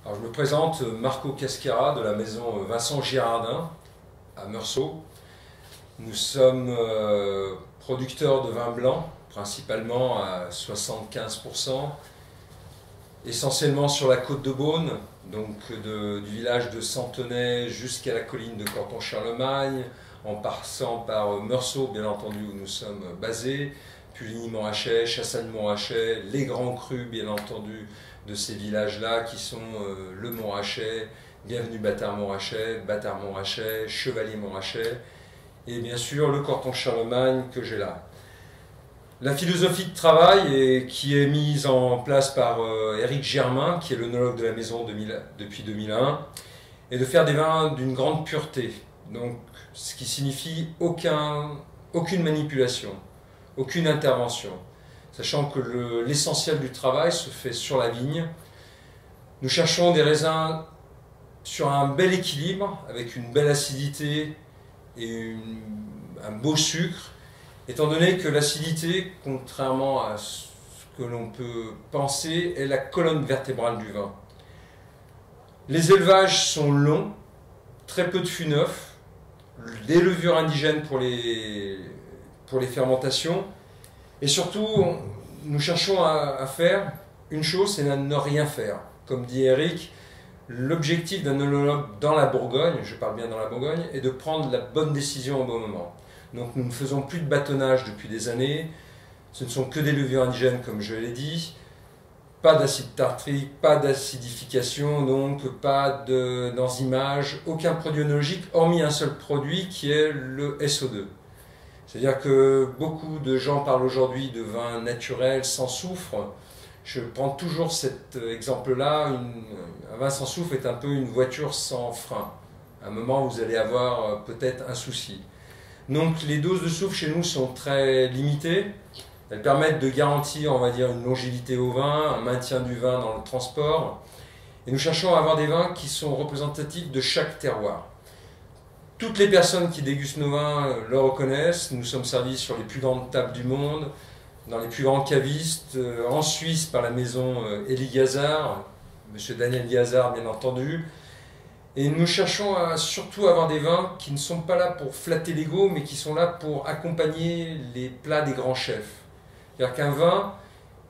Alors, je me présente Marco Cascara de la maison Vincent Girardin à Meursault. Nous sommes producteurs de vin blanc, principalement à 75%, essentiellement sur la côte de Beaune, donc du village de Santenay jusqu'à la colline de Canton-Charlemagne, en passant par Meursault, bien entendu, où nous sommes basés, Puligny-Montrachet, Chassagne-Montrachet, les grands crus, bien entendu, de ces villages-là, qui sont le Montrachet, Bienvenue Bâtard-Montrachet, Bâtard-Montrachet, Chevalier-Montrachet, et bien sûr le Canton-Charlemagne que j'ai là. La philosophie de travail qui est mise en place par Éric Germain, qui est l'œnologue de la maison depuis 2001, est de faire des vins d'une grande pureté, donc ce qui signifie aucune manipulation, aucune intervention, sachant que l'essentiel du travail se fait sur la vigne. Nous cherchons des raisins sur un bel équilibre, avec une belle acidité et un beau sucre, étant donné que l'acidité, contrairement à ce que l'on peut penser, est la colonne vertébrale du vin. Les élevages sont longs, très peu de fûts neufs, des levures indigènes pour les fermentations, et surtout, nous cherchons à faire une chose, c'est à ne rien faire. Comme dit Eric, l'objectif d'un œnologue dans la Bourgogne, je parle bien dans la Bourgogne, est de prendre la bonne décision au bon moment. Donc nous ne faisons plus de bâtonnage depuis des années, ce ne sont que des levures indigènes comme je l'ai dit, pas d'acide tartrique, pas d'acidification, donc pas d'enzymage, aucun produit œnologique, hormis un seul produit qui est le SO2. C'est-à-dire que beaucoup de gens parlent aujourd'hui de vin naturel sans soufre. Je prends toujours cet exemple-là, un vin sans soufre est un peu une voiture sans frein. À un moment, vous allez avoir peut-être un souci. Donc les doses de soufre chez nous sont très limitées. Elles permettent de garantir, on va dire, une longévité au vin, un maintien du vin dans le transport. Et nous cherchons à avoir des vins qui sont représentatifs de chaque terroir. Toutes les personnes qui dégustent nos vins le reconnaissent. Nous sommes servis sur les plus grandes tables du monde, dans les plus grands cavistes, en Suisse par la maison Élie Gazard, M. Daniel Gazard bien entendu. Et nous cherchons surtout à avoir des vins qui ne sont pas là pour flatter l'ego, mais qui sont là pour accompagner les plats des grands chefs. C'est-à-dire qu'un vin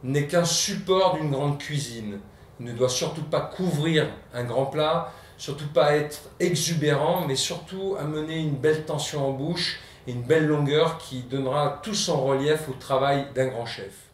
n'est qu'un support d'une grande cuisine. Il ne doit surtout pas couvrir un grand plat, surtout pas être exubérant, mais surtout amener une belle tension en bouche et une belle longueur qui donnera tout son relief au travail d'un grand chef.